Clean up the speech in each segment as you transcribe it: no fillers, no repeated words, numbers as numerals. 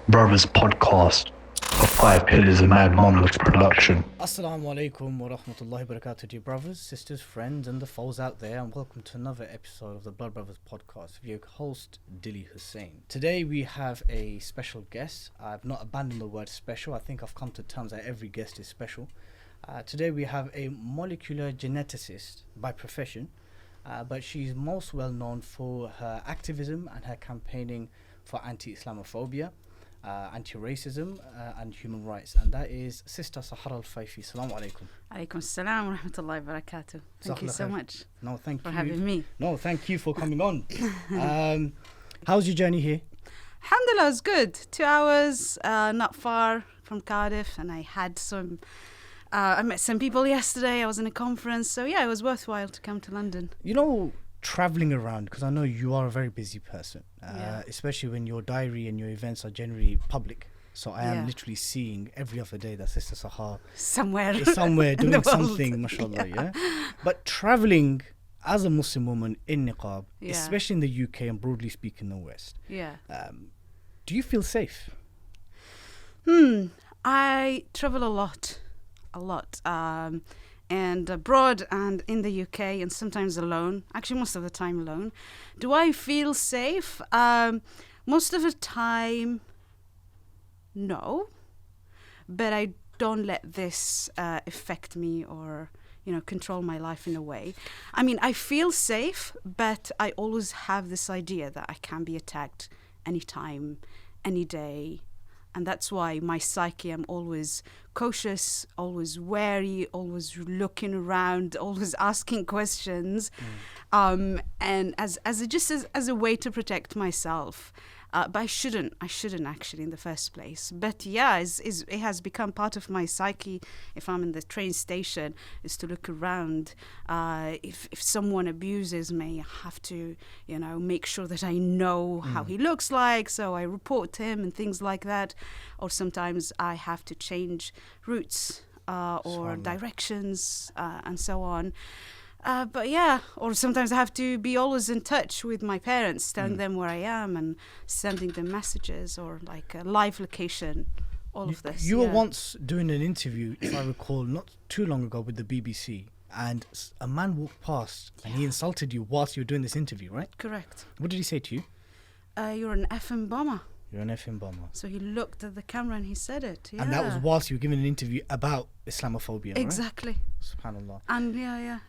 Brothers podcast, a Five Pillars of Mad Monolith production. Assalamu alaikum wa rahmatullahi wa barakatuh, dear brothers, sisters, friends, and the foes out there, and welcome to another episode of the Blood Brothers podcast with your host, Dilly Hussain. Today we have a special guest. I've not abandoned the word special. I think I've come to terms that every guest is special. Today we have a molecular geneticist by profession, but she's most well known for her activism and her campaigning for anti-Islamophobia, anti-racism and human rights, and that is Sister Sahar Al-Faifi. Assalamu alaikum. Alaikum assalam wa rahmatullahi wa barakatuh. Thank you so much Thank for you having me. No, thank you for coming on. How's your journey here? Alhamdulillah, it was good. 2 hours, not far from Cardiff, and I met some people yesterday. I was in a conference, so yeah, it was worthwhile to come to London. You know, traveling around, because I know you are a very busy person, especially when your diary and your events are generally public. So I am literally seeing every other day that Sister Sahar somewhere doing something, mashallah, yeah. But traveling as a Muslim woman in Niqab, especially in the UK and broadly speaking the West, do you feel safe? I travel a lot. And abroad and in the UK, and sometimes alone, actually most of the time alone. Do I feel safe? Most of the time, no. But I don't let this affect me or, control my life in a way. I mean, I feel safe, but I always have this idea that I can be attacked anytime, any day. And that's why my psyche, I'm always cautious, always wary, always looking around, always asking questions, and as a way to protect myself. But I shouldn't actually in the first place. But yeah, it has become part of my psyche. If I'm in the train station, is to look around. If someone abuses me, I have to, make sure that I know how he looks like. So I report to him and things like that. Or sometimes I have to change routes or directions and so on. But yeah, or sometimes I have to be always in touch with my parents, telling them where I am and sending them messages or like a live location, all of this. You were once doing an interview, if I recall, not too long ago with the BBC, and a man walked past and he insulted you whilst you were doing this interview, right? Correct. What did he say to you? You're an effing bomber. You're an effing bomber. So he looked at the camera and he said it. Yeah. And that was whilst you were giving an interview about Islamophobia, exactly. Right? SubhanAllah. And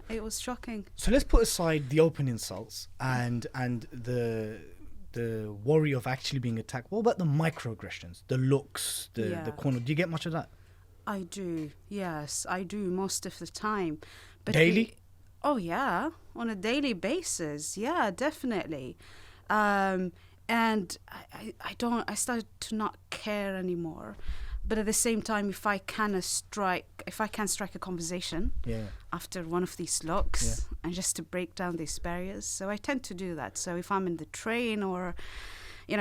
it was shocking. So let's put aside the open insults and the worry of actually being attacked. What about the microaggressions, the looks, the corner? Do you get much of that? I do. Yes, I do most of the time. But daily? Oh yeah, on a daily basis. Yeah, definitely. And I started to not care anymore. But at the same time, if I can strike a conversation after one of these looks, and just to break down these barriers, so I tend to do that. So if I'm in the train or,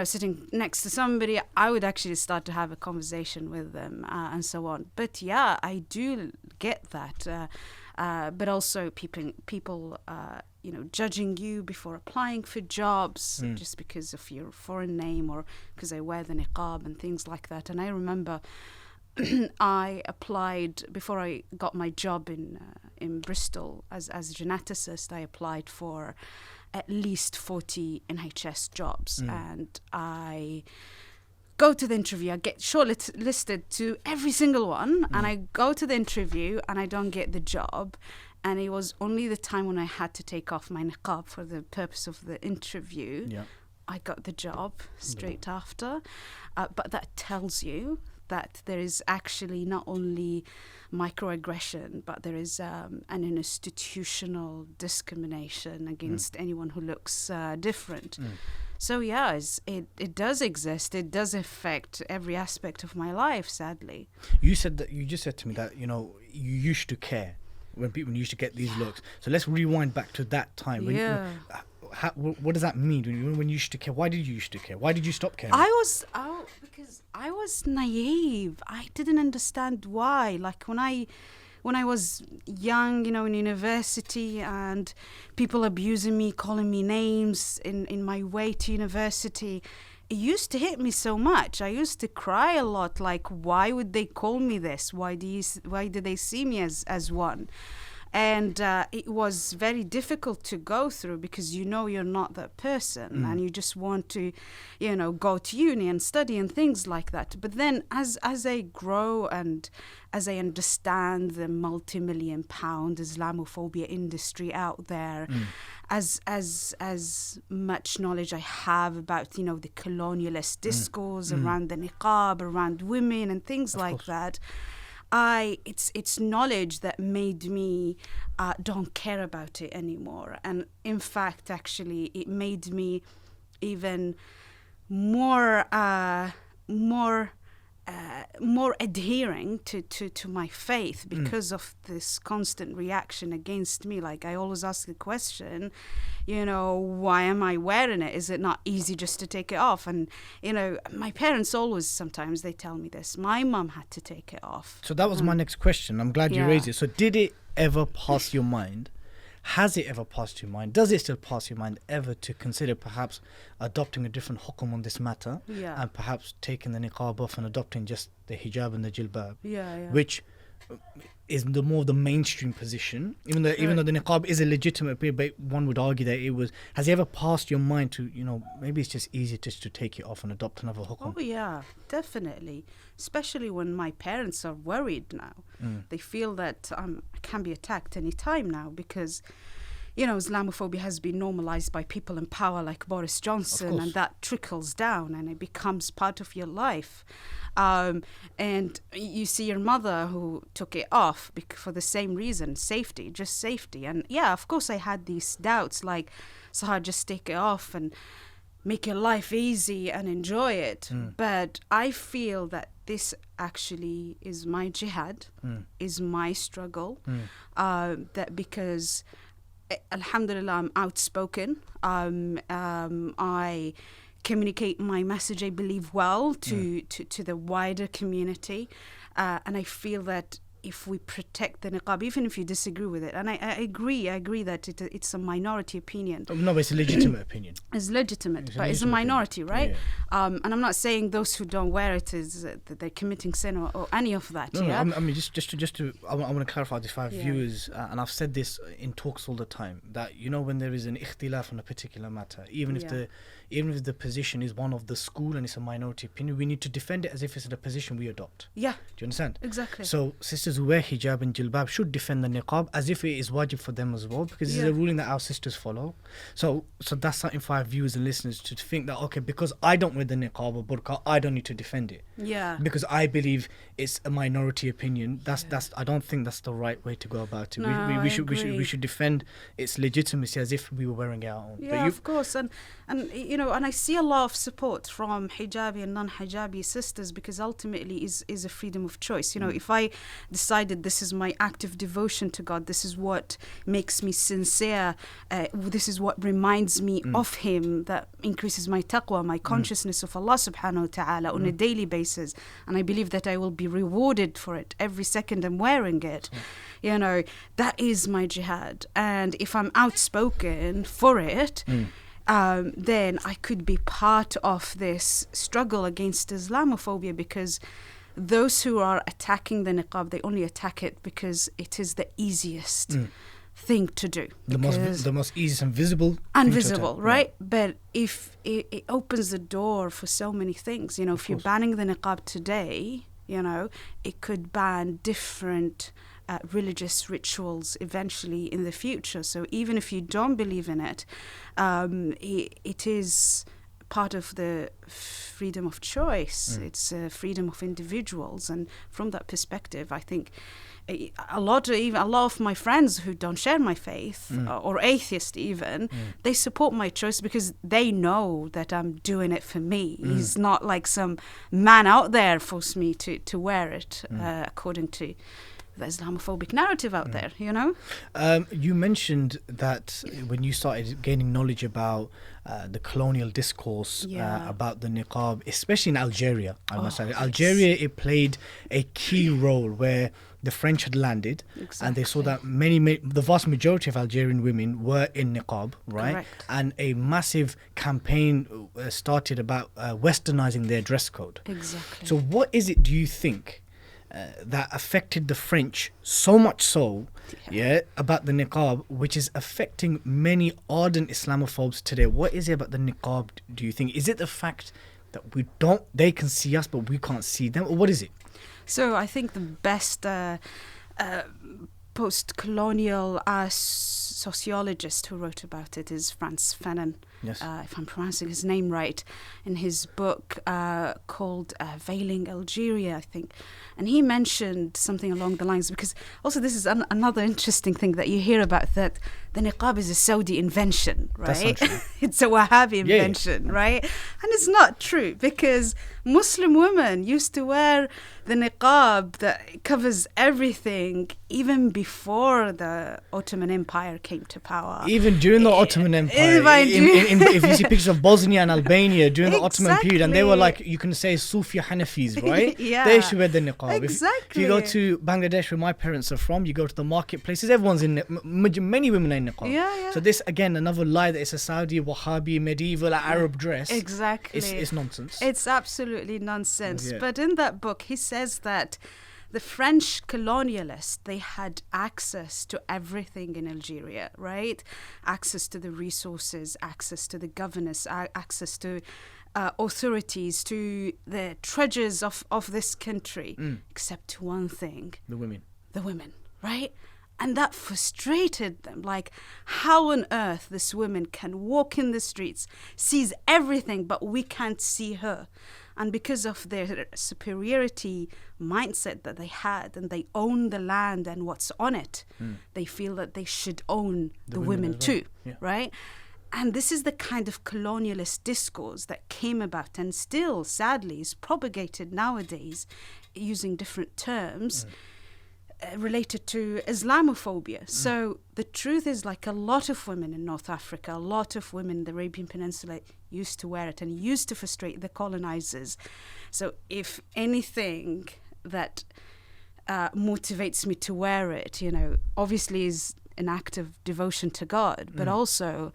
sitting next to somebody, I would actually start to have a conversation with them and so on. But yeah, I do get that. But also people judging you before applying for jobs just because of your foreign name or because I wear the niqab and things like that. And I remember I applied before I got my job in Bristol as a geneticist. I applied for at least 40 NHS jobs, and I go to the interview. I get shortlisted to every single one, and I go to the interview and I don't get the job. And it was only the time when I had to take off my niqab for the purpose of the interview. I got the job straight after. But that tells you that there is actually not only microaggression, but there is an institutional discrimination against anyone who looks different. So yeah, it does exist. It does affect every aspect of my life, sadly. You just said to me that you used to care when you used to get these looks. So let's rewind back to that time. What does that mean when you used to care? Why did you used to care? Why did you stop caring? Because I was naive. I didn't understand why. Like when I was young, in university, and people abusing me, calling me names in my way to university, it used to hit me so much. I used to cry a lot, like, why would they call me this? Why do they see me as one? And it was very difficult to go through, because you know you're not that person, and you just want to, you know, go to uni and study and things like that. But then as I grow and as I understand the multi-million-pound Islamophobia industry out there, as much knowledge I have about, you know, the colonialist discourse around the niqab, around women and things like that, it's knowledge that made me don't care about it anymore. And in fact, actually, it made me even more adhering to my faith, because of this constant reaction against me. Like, I always ask the question, you know, why am I wearing it? Is it not easy just to take it off? And, you know, my parents always, sometimes they tell me this. My mum had to take it off. So that was my next question. I'm glad you raised it. So did it ever pass your mind? Has it ever passed your mind? Does it still pass your mind ever to consider perhaps adopting a different hukum on this matter, and perhaps taking the niqab off and adopting just the hijab and the jilbab, which is the more the mainstream position, even though the niqab is a legitimate, but one would argue that it was. Has it ever passed your mind to, you know, maybe it's just easier just to take it off and adopt another hukum? Oh yeah, definitely. Especially when my parents are worried now. They feel that I can be attacked any time now, because, you know, Islamophobia has been normalized by people in power like Boris Johnson, and that trickles down and it becomes part of your life. And you see your mother who took it off for the same reason, safety, just safety. And yeah, of course I had these doubts, like, Sahar, just take it off and make your life easy and enjoy it. But I feel that this actually is my jihad, is my struggle, that because alhamdulillah, I'm outspoken. I communicate my message, I believe, well to the wider community. And I feel that if we protect the niqab, even if you disagree with it, and I agree that it's a minority opinion. No, but it's a legitimate opinion. It's legitimate, but it's a minority, right? Yeah. And I'm not saying those who don't wear it is that they're committing sin or any of that. No, I mean, just to I want to clarify this for our viewers, and I've said this in talks all the time, that, you know, when there is an ikhtilaf on a particular matter, even if the position is one of the school and it's a minority opinion, we need to defend it as if it's the position we adopt. Yeah. Do you understand? Exactly. So sisters who wear hijab and jilbab should defend the niqab as if it is wajib for them as well, because this is a ruling that our sisters follow. So that's something for our viewers and listeners to think that, okay, because I don't wear the niqab or burqa, I don't need to defend it. Yeah. Because I believe it's a minority opinion. That's I don't think that's the right way to go about it. No, we should defend its legitimacy as if we were wearing our own. Yeah, of course. And you know, and I see a lot of support from hijabi and non-hijabi sisters, because ultimately is a freedom of choice. You know, if I decided this is my active devotion to God, this is what makes me sincere, this is what reminds me of Him, that increases my taqwa, my consciousness of Allah subhanahu wa ta'ala on a daily basis, and I believe that I will be rewarded for it every second I'm wearing it. You know, that is my jihad. And if I'm outspoken for it, then I could be part of this struggle against Islamophobia, because those who are attacking the niqab, they only attack it because it is the easiest thing to do. The most easiest and visible. Invisible, right? Yeah. But if it opens the door for so many things, you know, if you're banning the niqab today, you know, it could ban different religious rituals eventually in the future. So even if you don't believe in it, it is part of the freedom of choice. It's freedom of individuals, and from that perspective, I think a lot of my friends who don't share my faith or atheist even, they support my choice because they know that I'm doing it for me. It's not like some man out there forced me to wear it according to the Islamophobic narrative out there, you know? You mentioned that when you started gaining knowledge about the colonial discourse about the niqab, especially in Algeria, I must say. Algeria, it played a key role where the French had landed, and they saw Exactly. that the vast majority of Algerian women were in niqab, right? Correct. And a massive campaign started about westernizing their dress code. Exactly. So what is it, do you think, that affected the French so much so, about the niqab, which is affecting many ardent Islamophobes today? What is it about the niqab, do you think? Is it the fact that they can see us, but we can't see them? Or what is it? So I think the best post-colonial sociologist who wrote about it is Frantz Fanon, Yes. if I'm pronouncing his name right, in his book called Veiling Algeria, I think. And he mentioned something along the lines, because also this is another interesting thing that you hear about, that the niqab is a Saudi invention, That's right? not true. It's a Wahhabi Yeah. invention, right? And it's not true, because Muslim women used to wear the niqab that covers everything even before the Ottoman Empire came to power. Even during the Ottoman Empire, if you see pictures of Bosnia and Albania during the Ottoman period, and they were like, you can say Sufi Hanafis, right? Yeah. They used to wear the niqab. If you go Exactly. to Bangladesh, where my parents are from, you go to the marketplaces, everyone's in many women are in niqab. Yeah. So this, again, another lie that it's a Saudi, Wahhabi, medieval, Arab dress. Exactly. It's nonsense. It's absolutely nonsense. Yeah. But in that book, he says that the French colonialists, they had access to everything in Algeria, right? Access to the resources, access to the governors, access to authorities, to the treasures of this country, except to one thing: the women. the women, right? And that frustrated them. Like, how on earth this woman can walk in the streets, sees everything, but we can't see her. And because of their superiority mindset that they had, and they own the land and what's on it, they feel that they should own the women as well. too, Yeah. right? And this is the kind of colonialist discourse that came about, and still, sadly, is propagated nowadays using different terms related to Islamophobia. So the truth is, like, a lot of women in North Africa, a lot of women in the Arabian Peninsula used to wear it and used to frustrate the colonizers. So if anything that motivates me to wear it, obviously is an act of devotion to God, but also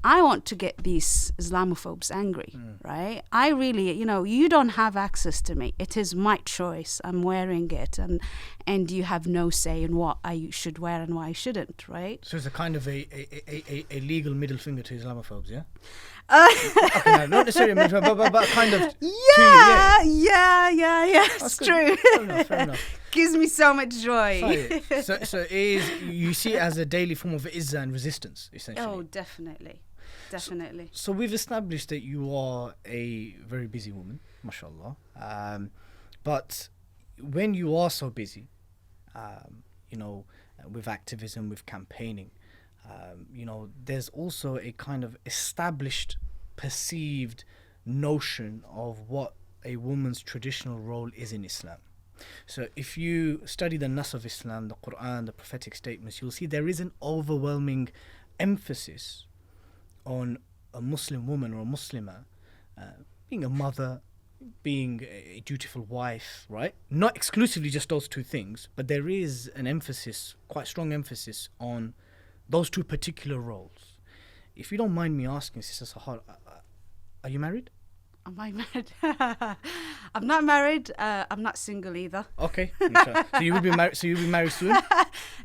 I want to get these Islamophobes angry, right? I really, you don't have access to me. It is my choice. I'm wearing it, and you have no say in what I should wear and what I shouldn't, right? So it's a kind of a legal middle finger to Islamophobes, yeah? Okay, no, not necessarily, but kind of. Yeah. That's It's good. true. Fair enough. Gives me so much joy. So you see it as a daily form of izzah and resistance, essentially. Oh, definitely. So we've established that you are a very busy woman, mashallah. But when you are so busy, with activism, with campaigning, there's also a kind of established, perceived notion of what a woman's traditional role is in Islam. So if you study the Nas of Islam, the Quran, the prophetic statements, you'll see there is an overwhelming emphasis on a Muslim woman or a Muslimah being a mother, being a dutiful wife, right? Not exclusively just those two things, but there is an emphasis, quite strong emphasis, on those two particular roles. If you don't mind me asking, Sister Sahar, are you married? Am I married? I'm not married. I'm not single either. Okay. So you will be married. So you'll be married soon.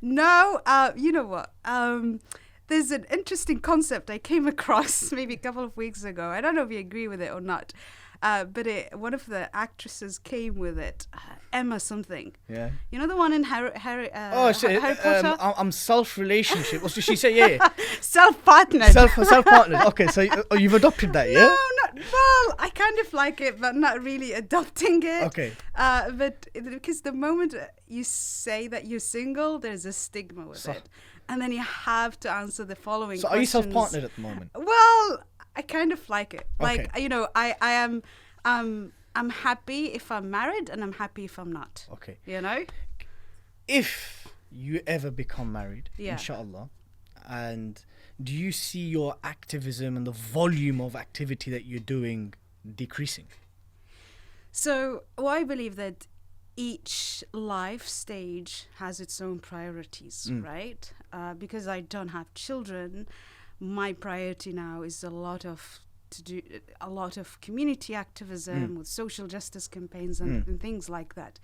No. You know what? There's an interesting concept I came across maybe a couple of weeks ago. I don't know if you agree with it or not. But one of the actresses came with it, Emma something. Yeah. You know the one in Harry Potter? I'm self-relationship. What did she say? Yeah. Self-partnered. Self-partnered. Okay, so you've adopted that, yeah? Well, I kind of like it, but not really adopting it. Okay. But because the moment you say that you're single, there's a stigma with it. And then you have to answer the following questions. So are you self-partnered at the moment? Well, I kind of like it. Okay. Like, I am I'm happy if I'm married, and I'm happy if I'm not. Okay. If you ever become married, inshallah, and do you see your activism and the volume of activity that you're doing decreasing? So, I believe that each life stage has its own priorities, right? Because I don't have children, my priority now is a lot of community activism with social justice campaigns and things like that.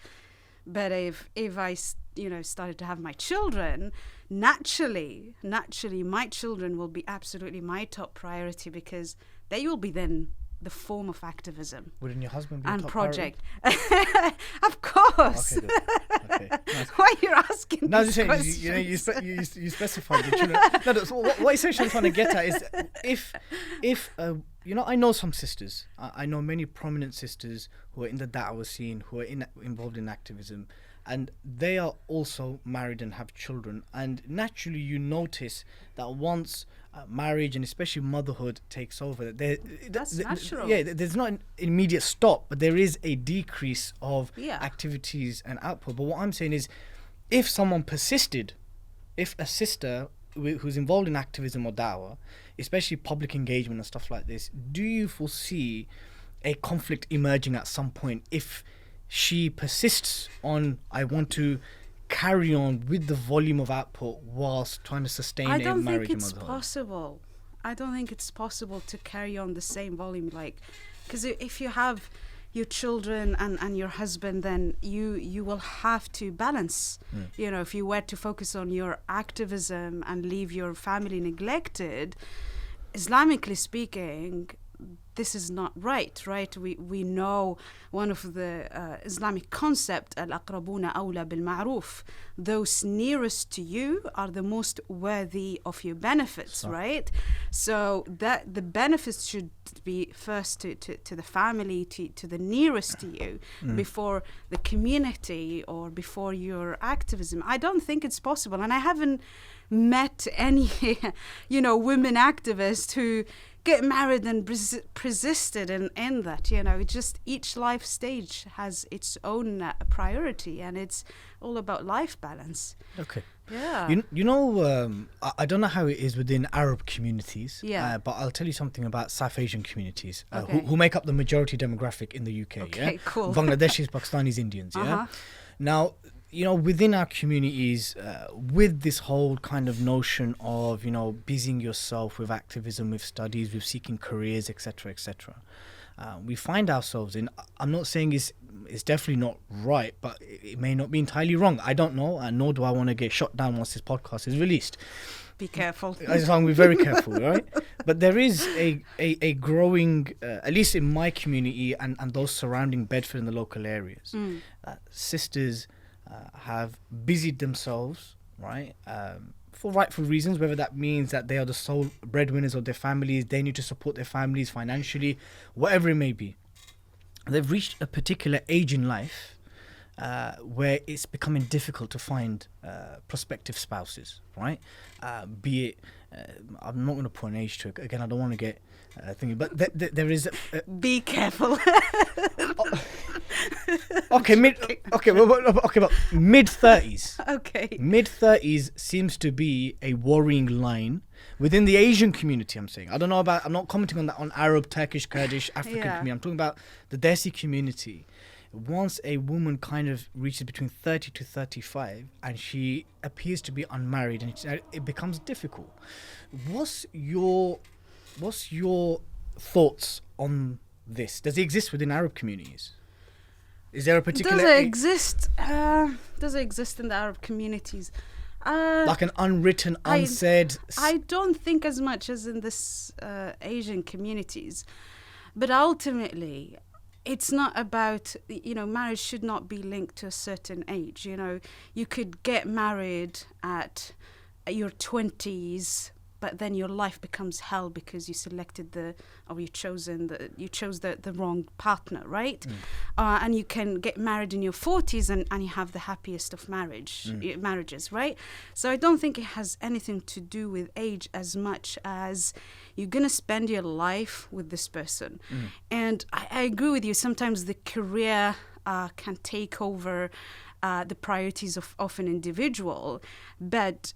But if I started to have my children, naturally my children will be absolutely my top priority, because they will be then the form of activism. Wouldn't your husband be and a top project? Of course. Okay, good. Okay. Nice. Why are you asking? No, I'm these just saying, questions? you specified the children. No, so what essentially I'm trying to get at is if I know some sisters. I know many prominent sisters who are in the da'wah scene, who are involved in activism, and they are also married and have children. And naturally, you notice that once marriage and especially motherhood takes over, That's natural. Yeah, there's not an immediate stop, but there is a decrease of Yeah. activities and output. But what I'm saying is, if someone persisted, if a sister who's involved in activism or da'wah, especially public engagement and stuff like this, do you foresee a conflict emerging at some point if she persists on, I want to carry on with the volume of output whilst trying to sustain a marriage and motherhood? I don't think it's possible to carry on the same volume, because if you have your children and your husband, then you will have to balance. If you were to focus on your activism and leave your family neglected, Islamically speaking, this is not right? We know one of the Islamic concept, al-aqrabuna awla bil-ma'ruf. Those nearest to you are the most worthy of your benefits, right? So that the benefits should be first to the family, to the nearest to you, before the community or before your activism. I don't think it's possible, and I haven't met any, women activists who get married and persisted in that. It's just each life stage has its own priority, and it's all about life balance. Okay. Yeah. I don't know how it is within Arab communities, Yeah. but I'll tell you something about South Asian communities Okay. who make up the majority demographic in the UK. Okay, cool. Bangladeshis, Pakistanis, Indians. Yeah. Uh-huh. Now, within our communities, with this whole kind of notion of, busying yourself with activism, with studies, with seeking careers, etc., etc., we find ourselves in, I'm not saying it's definitely not right, but it may not be entirely wrong. I don't know, and nor do I want to get shot down once this podcast is released. Be careful. I just want to be very careful, right? But there is a growing, at least in my community and those surrounding Bedford and the local areas, sisters have busied themselves, right, for rightful reasons, whether that means that they are the sole breadwinners of their families, they need to support their families financially, whatever it may be. They've reached a particular age in life where it's becoming difficult to find prospective spouses, right? Be it, I'm not going to put an age to it. Again, I don't want to get thinking, but there is... Be careful. Okay, but mid-30s. Okay. Mid-30s seems to be a worrying line within the Asian community, I'm saying. I'm not commenting on that on Arab, Turkish, Kurdish, African community. I'm talking about the Desi community. Once a woman kind of reaches between 30 to 35 and she appears to be unmarried, and it becomes difficult. What's your thoughts on this? Does it exist within Arab communities? Is there a particular... Does it exist in the Arab communities? Like an unwritten, unsaid... I don't think as much as in this Asian communities. But ultimately, it's not about, marriage should not be linked to a certain age. You could get married at your 20s, but then your life becomes hell because you chose the wrong partner, right? And you can get married in your 40s and you have the happiest of marriages, right? So I don't think it has anything to do with age as much as you're going to spend your life with this person. And I agree with you. Sometimes the career can take over the priorities of an individual, but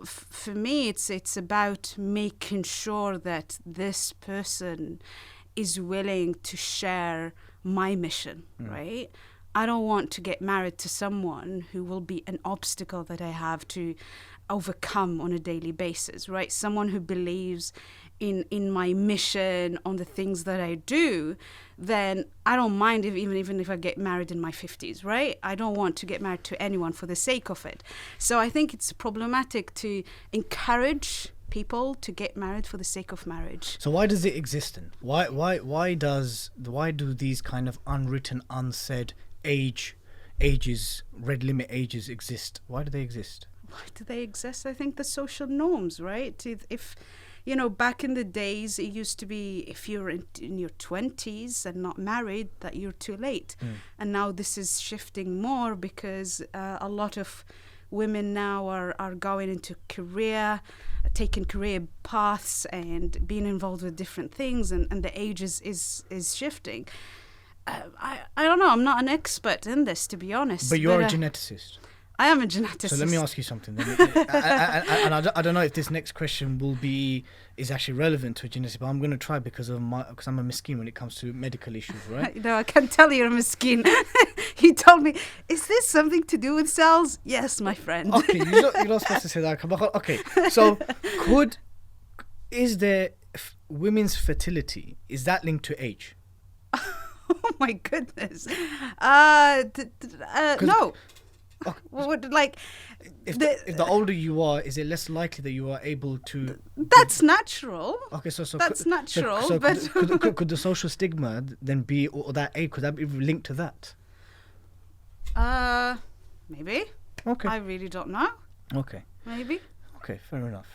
for me, it's about making sure that this person is willing to share my mission, right? I don't want to get married to someone who will be an obstacle that I have to overcome on a daily basis, right? Someone who believes in my mission, on the things that I do, then I don't mind even if I get married in my 50s, right? I don't want to get married to anyone for the sake of it. So I think it's problematic to encourage people to get married for the sake of marriage. So why does it exist then? Why do these kind of unwritten, unsaid ages, red limit ages exist? Why do they exist? Why do they exist? I think the social norms, right? If you know, back in the days, it used to be if you're in your 20s and not married, that you're too late. And now this is shifting more because a lot of women now are going into taking career paths and being involved with different things, and the age is shifting. I don't know. I'm not an expert in this, to be honest. But you're a geneticist. I am a geneticist. So let me ask you something. I don't know if this next question is actually relevant to a geneticist, but I'm going to try because I'm a miskin when it comes to medical issues, right? No, I can tell you're a miskin. He told me, "Is this something to do with cells?" Yes, my friend. Okay, you're not supposed to say that. Okay, so is there women's fertility? Is that linked to age? Oh my goodness. No. Okay. If the older you are, is it less likely that you are able to? That's natural. Okay, so that's natural. So but could the social stigma then be, or that age, could that be linked to that? Maybe. Okay. I really don't know. Okay. Maybe. Okay, fair enough.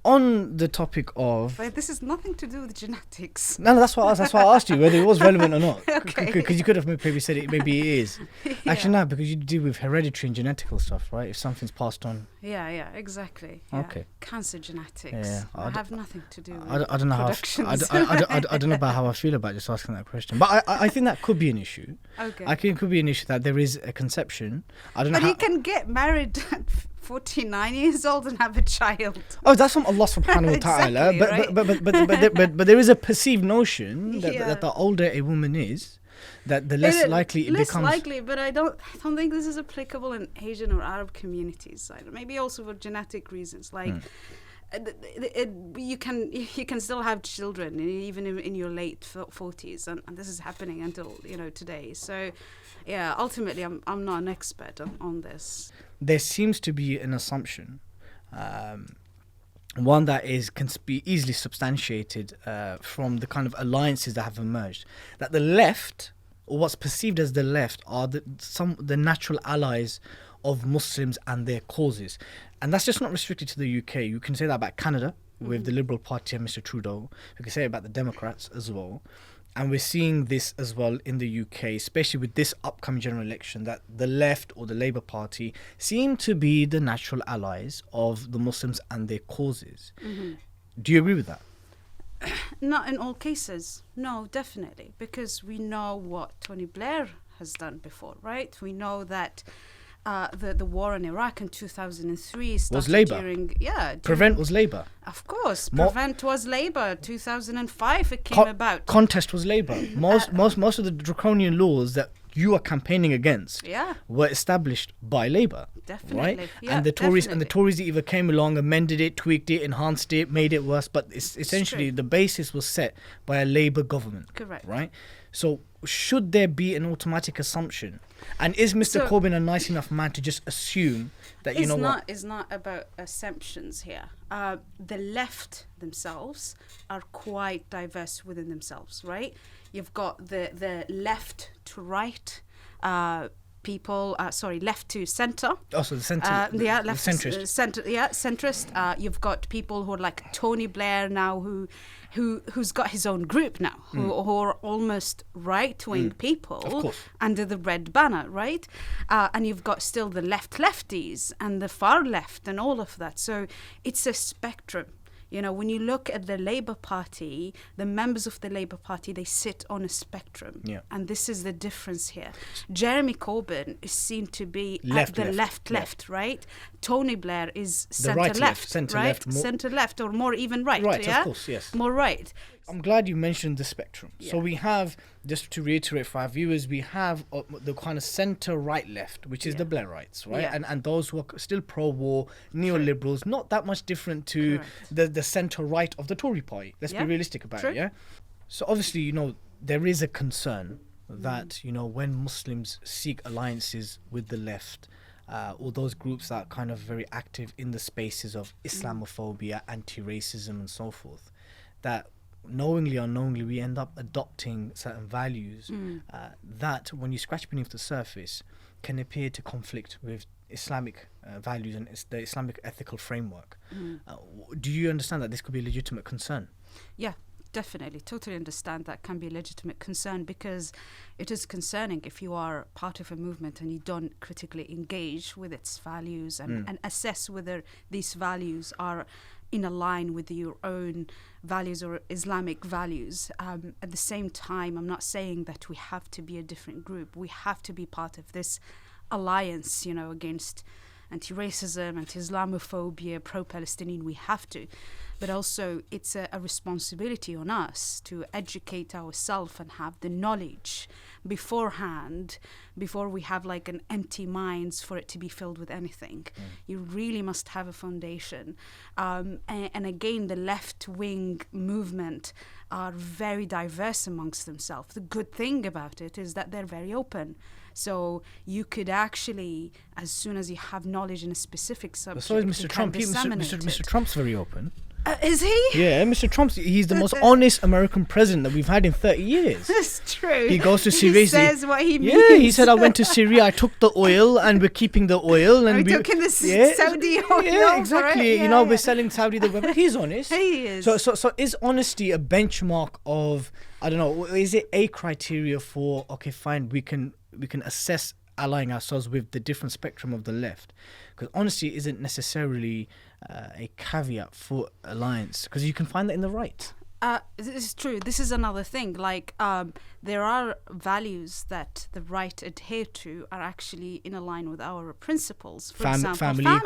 On the topic of... But this has nothing to do with genetics. No, that's why I asked you whether it was relevant or not. Okay. Because you could have maybe said it, maybe it is. Yeah. Actually, no, because you deal with hereditary and genetical stuff, right? If something's passed on. Yeah, exactly. Yeah. Okay. Cancer genetics. Yeah, I have nothing to do with I don't know productions. I don't know about how I feel about just asking that question. But I think that could be an issue. Okay. I think it could be an issue that there is a conception. I don't know. But you can get married at 49 years old and have a child. Oh, that's from Allah subhanahu wa ta'ala. Exactly, but there is a perceived notion that, Yeah. that the older a woman is, that the less likely it less becomes. likely, but I don't think this is applicable in Asian or Arab communities. Maybe also for genetic reasons. You can still have children even in your late 40s, and this is happening until today. So, yeah, ultimately, I'm not an expert on this. There seems to be an assumption, one that can be easily substantiated from the kind of alliances that have emerged, that the left, or what's perceived as the left, are the natural allies of Muslims and their causes. And that's just not restricted to the UK. You can say that about Canada with the Liberal Party and Mr. Trudeau. You can say it about the Democrats as well. And we're seeing this as well in the UK, especially with this upcoming general election, that the left or the Labour Party seem to be the natural allies of the Muslims and their causes. Mm-hmm. Do you agree with that? Not in all cases. No, definitely. Because we know what Tony Blair has done before, right? We know that the war in Iraq in 2003 started was Labour. Prevent was Labour. Of course, Prevent was Labour. 2005 it came about. Contest was Labour. Most of the draconian laws that you are campaigning against were established by Labour. Definitely. Right? Yeah, and the Tories either came along, amended it, tweaked it, enhanced it, made it worse, but essentially the basis was set by a Labour government. Correct. Right? So should there be an automatic assumption? And is Mr. Corbyn a nice enough man to just assume that It's not about assumptions here. The left themselves are quite diverse within themselves, right? You've got the left to right people, left to centre. Also the centre. Left centrist. Centrist. You've got people who are like Tony Blair now, who's got his own group now, who are almost right-wing people under the red banner, right? And you've got still the lefties and the far left and all of that. So it's a spectrum. When you look at the Labour Party, the members of the Labour Party, they sit on a spectrum. Yeah. And this is the difference here. Jeremy Corbyn is seen to be at the left, right? Tony Blair is centre-left, right? Centre-left or more even right, Right, of course, yes. More right. I'm glad you mentioned the spectrum. So Yeah. we have, just to reiterate for our viewers, we have the kind of centre right left, which is the Blairites, right? Yeah. And those who are still pro-war, neoliberals, not that much different to the centre right of the Tory party. Let's be realistic about it, yeah? So obviously, you know, there is a concern that, you know, when Muslims seek alliances with the left, or those groups that are kind of very active in the spaces of Islamophobia, anti-racism and so forth, that knowingly or unknowingly we end up adopting certain values that, when you scratch beneath the surface, can appear to conflict with Islamic values and the Islamic ethical framework. Do you understand that this could be a legitimate concern? Yeah, definitely. Totally understand that can be a legitimate concern, because it is concerning if you are part of a movement and you don't critically engage with its values and assess whether these values are in a line with your own values or Islamic values. At the same time, I'm not saying that we have to be a different group. We have to be part of this alliance, you know, against anti-racism, anti-Islamophobia, pro-Palestinian. We have to. But also, it's a responsibility on us to educate ourselves and have the knowledge beforehand, before we have like an empty minds for it to be filled with anything. You really must have a foundation. And again, the left-wing movement are very diverse amongst themselves. The good thing about it is that they're very open. So you could actually, as soon as you have knowledge in a specific subject, So is Mr. Trump. Mr. Trump's very open. Is he? Yeah, Mr. Trump, he's the most honest American president that we've had in 30 years. That's true. He goes to Syria. He says what he means. Yeah, he said, I went to Syria, I took the oil, and we're keeping the oil. And we took in the Saudi oil. Yeah, exactly. Yeah, you know, we're selling Saudi the weapon. He's honest. He is. So is honesty a benchmark of, I don't know, is it a criteria for, okay, fine, we can assess allying ourselves with the different spectrum of the left? Because honesty isn't necessarily a caveat for alliance, because you can find that in the right. This is true. This is another thing. Like, there are values that the right adhere to are actually in line with our principles. For example,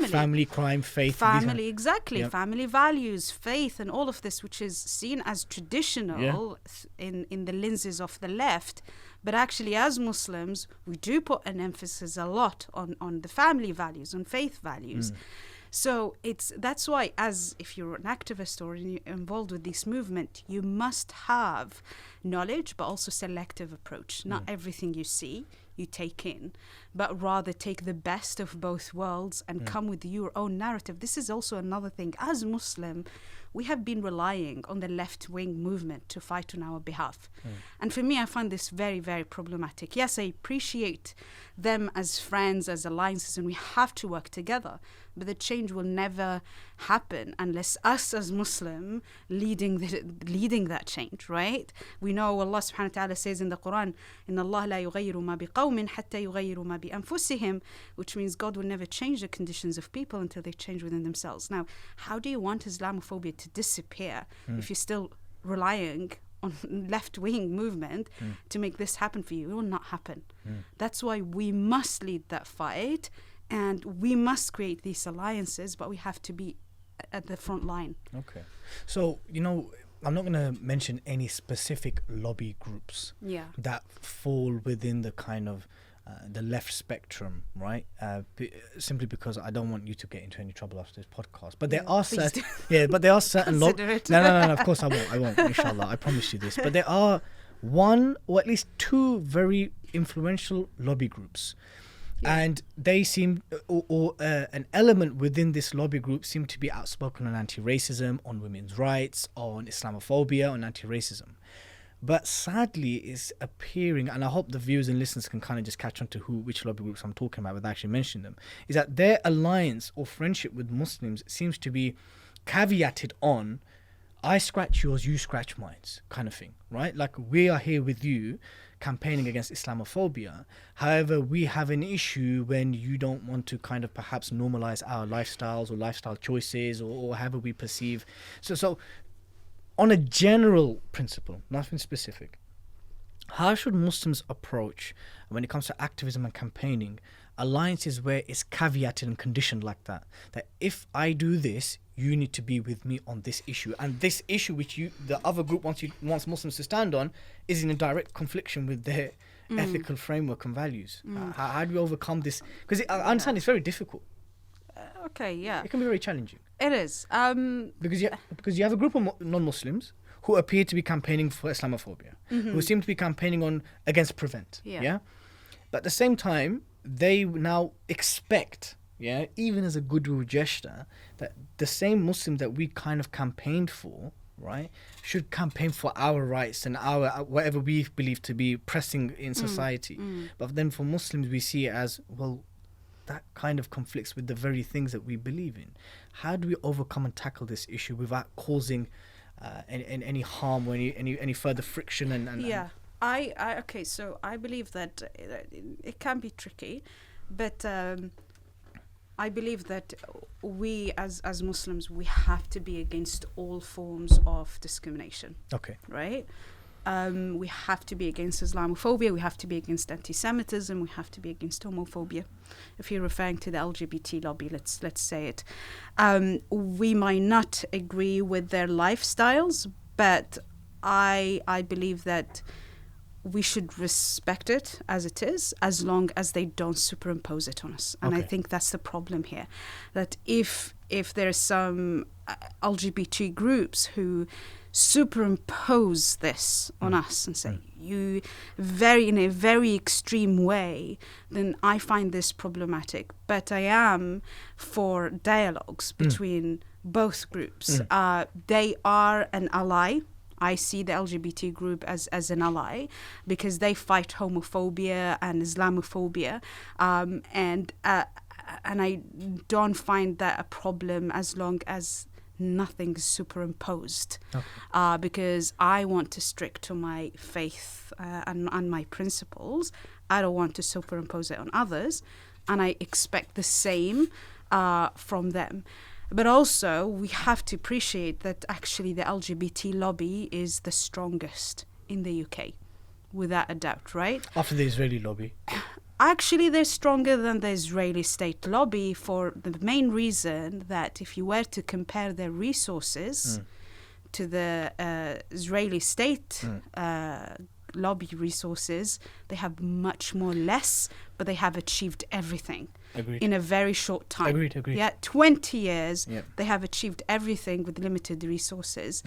family, crime, faith. Family, exactly. Yep. Family values, faith, and all of this, which is seen as traditional in the lenses of the left. But actually, as Muslims, we do put an emphasis a lot on the family values, on faith values. So that's why, as if you're an activist or involved with this movement, you must have knowledge, but also selective approach. Not everything you see, you take in, but rather take the best of both worlds and come with your own narrative. This is also another thing. As Muslim, we have been relying on the left-wing movement to fight on our behalf. And for me, I find this very, very problematic. Yes, I appreciate them as friends, as alliances, and we have to work together. But the change will never happen unless us as Muslim leading that change, right? We know Allah subhanahu wa ta'ala says in the Quran, إِنَّ اللَّهَ لَا يُغَيِّرُ مَا بِقَوْمٍ حَتَّى يُغَيِّرُ مَا بِأَنفُسِهِمْ, which means God will never change the conditions of people until they change within themselves. Now, how do you want Islamophobia to disappear if you're still relying on left-wing movement to make this happen for you? It will not happen. That's why we must lead that fight. And we must create these alliances, but we have to be at the front line. Okay. So, you know, I'm not going to mention any specific lobby groups that fall within the kind of the left spectrum, right? Simply because I don't want you to get into any trouble after this podcast. But there are certain, but there are certain lobbies. No, of course I won't, inshallah. I promise you this. But there are one or at least two very influential lobby groups. And they seem, an element within this lobby group seem to be outspoken on anti-racism, on women's rights, on Islamophobia, on anti-racism. But sadly, it's appearing, and I hope the viewers and listeners can kind of just catch on to which lobby groups I'm talking about without actually mentioning them, is that their alliance or friendship with Muslims seems to be caveated on, I scratch yours, you scratch mine, kind of thing, right? Like, we are here with you campaigning against Islamophobia. However, we have an issue when you don't want to kind of perhaps normalize our lifestyles or lifestyle choices or however we perceive. So on a general principle, nothing specific, how should Muslims approach, when it comes to activism and campaigning, alliances where it's caveated and conditioned like that? That if I do this, you need to be with me on this issue, and this issue which the other group wants Muslims to stand on is in a direct confliction with their ethical framework and values. How do we overcome this? Because I understand it's very difficult. Okay, yeah. It can be very challenging. It is. Because you have a group of non-Muslims who appear to be campaigning for Islamophobia, who seem to be campaigning against prevent. Yeah. But at the same time, they now expect, even as a goodwill gesture, that the same Muslims that we kind of campaigned for, right, should campaign for our rights and our whatever we believe to be pressing in society. But then for Muslims, we see it as, well, that kind of conflicts with the very things that we believe in. How do we overcome and tackle this issue without causing any harm or any further friction? Okay, so I believe that it can be tricky, but I believe that we as Muslims, we have to be against all forms of discrimination. Okay. Right? We have to be against Islamophobia, we have to be against anti-Semitism, we have to be against homophobia. If you're referring to the LGBT lobby, let's say it. We might not agree with their lifestyles, but I believe that we should respect it as it is, as long as they don't superimpose it on us. And I think that's the problem here. That if there's some LGBT groups who superimpose this on us and say you in a very extreme way, then I find this problematic. But I am for dialogues between both groups. They are an ally. I see the LGBT group as an ally because they fight homophobia and Islamophobia, and I don't find that a problem as long as nothing is superimposed. Because I want to stick to my faith and my principles. I don't want to superimpose it on others, and I expect the same from them. But also, we have to appreciate that actually the LGBT lobby is the strongest in the UK, without a doubt, right? After the Israeli lobby. Actually, they're stronger than the Israeli state lobby for the main reason that if you were to compare their resources to the Israeli state lobby resources, they have much more less, but they have achieved everything. Agreed. In a very short time. Agreed. Yeah, 20 years, they have achieved everything with limited resources.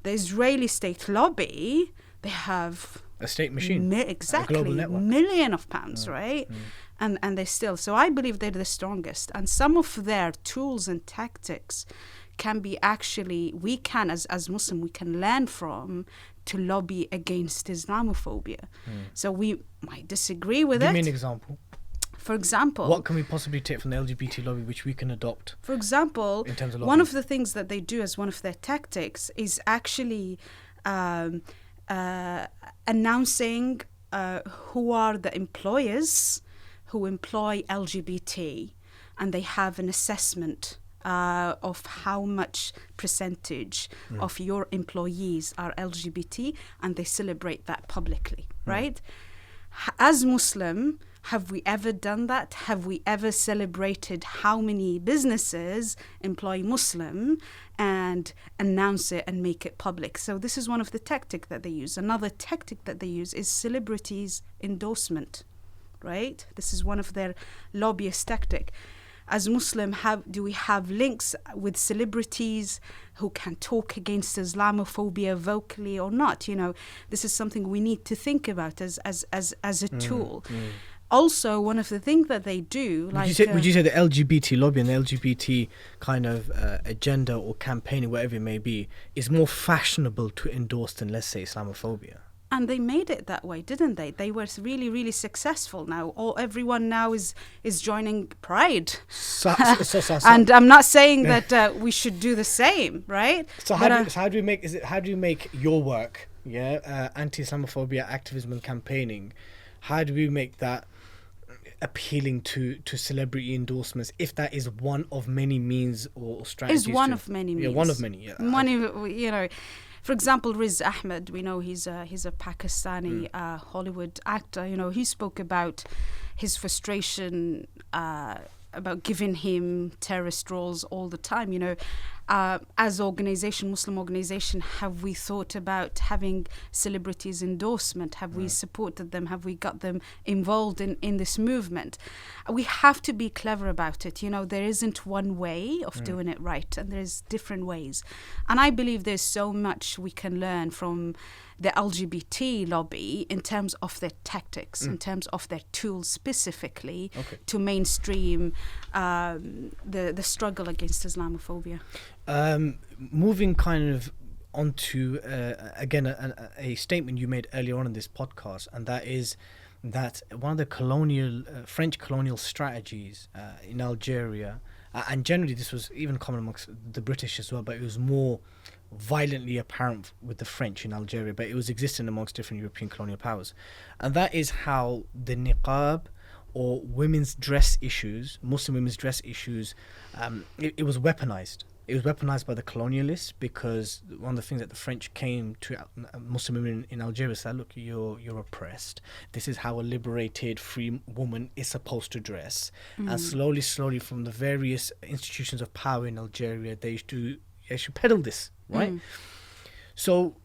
The Israeli state lobby, they have a state machine, exactly, a global network, million of pounds, right? And they still. So I believe they're the strongest, and some of their tools and tactics can be actually we can as Muslim we can learn from to lobby against Islamophobia. So we might disagree with it. Give me an example. For example, what can we possibly take from the LGBT lobby which we can adopt? For example, in terms of one of the things that they do as one of their tactics is actually announcing who are the employers who employ LGBT, and they have an assessment of how much percentage of your employees are LGBT, and they celebrate that publicly, right? As Muslim, have we ever done that? Have we ever celebrated how many businesses employ Muslim and announce it and make it public? So this is one of the tactics that they use. Another tactic that they use is celebrities endorsement, right? This is one of their lobbyist tactic. As Muslim, do we have links with celebrities who can talk against Islamophobia vocally or not? You know, this is something we need to think about as a tool. Also, one of the things that they do, like... Would you say the LGBT lobby and the LGBT kind of agenda or campaigning, whatever it may be, is more fashionable to endorse than, let's say, Islamophobia? And they made it that way, didn't they? They were really, really successful now. Everyone now is joining Pride. And I'm not saying that we should do the same, right? So how do you make your work, anti-Islamophobia, activism and campaigning, how do we make that appealing to celebrity endorsements, if that is one of many means or strategies? Is one of many means. Yeah, one of many. Yeah. For example, Riz Ahmed, we know he's a Pakistani Hollywood actor. You know, he spoke about his frustration about giving him terrorist roles all the time. You know, as Muslim organization, have we thought about having celebrities endorsement? Have we supported them? Have we got them involved in this movement? We have to be clever about it. You know, there isn't one way of doing it right, and there's different ways. And I believe there's so much we can learn from the LGBT lobby in terms of their tactics, in terms of their tools specifically to mainstream the struggle against Islamophobia. Moving kind of onto again a statement you made earlier on in this podcast, and that is that one of the French colonial strategies in Algeria, and generally this was even common amongst the British as well, but it was more violently apparent with the French in Algeria, but it was existing amongst different European colonial powers, and that is how the Niqab or women's dress issues, Muslim women's dress issues, it was weaponized. It was weaponized by the colonialists, because one of the things that the French came to Muslim women in Algeria said, look, you're oppressed. This is how a liberated, free woman is supposed to dress. And slowly from the various institutions of power in Algeria, they should peddle this, right? So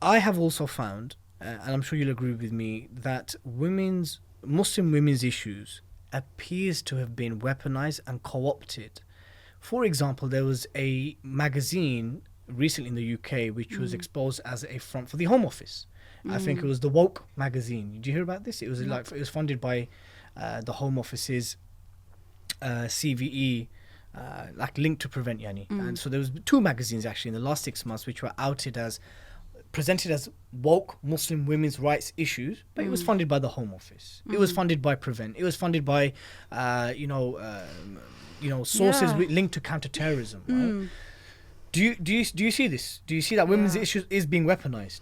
I have also found, and I'm sure you'll agree with me, that Muslim women's issues appears to have been weaponized and co-opted. For example, there was a magazine recently in the UK which was exposed as a front for the Home Office. I think it was the Woke magazine. Did you hear about this? It was it was funded by the Home Office's CVE, like Link to Prevent Yani. And so there was 2 magazines actually in the last 6 months which were presented as woke Muslim women's rights issues, but it was funded by the Home Office. It was funded by Prevent. It was funded by sources linked to counter-terrorism. Right? Do you see this? Do you see that women's issues is being weaponized?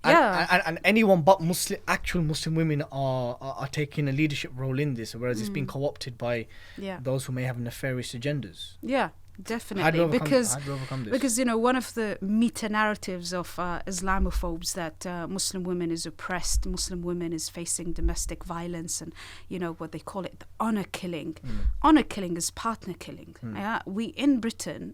And anyone but actual Muslim women are taking a leadership role in this, whereas it's being co-opted by those who may have nefarious agendas. Yeah, definitely. How do you overcome this? Because, you know, one of the meta-narratives of Islamophobes that Muslim women is oppressed, Muslim women is facing domestic violence, and, you know, what they call it, the honor killing. Honor killing is partner killing. We in Britain,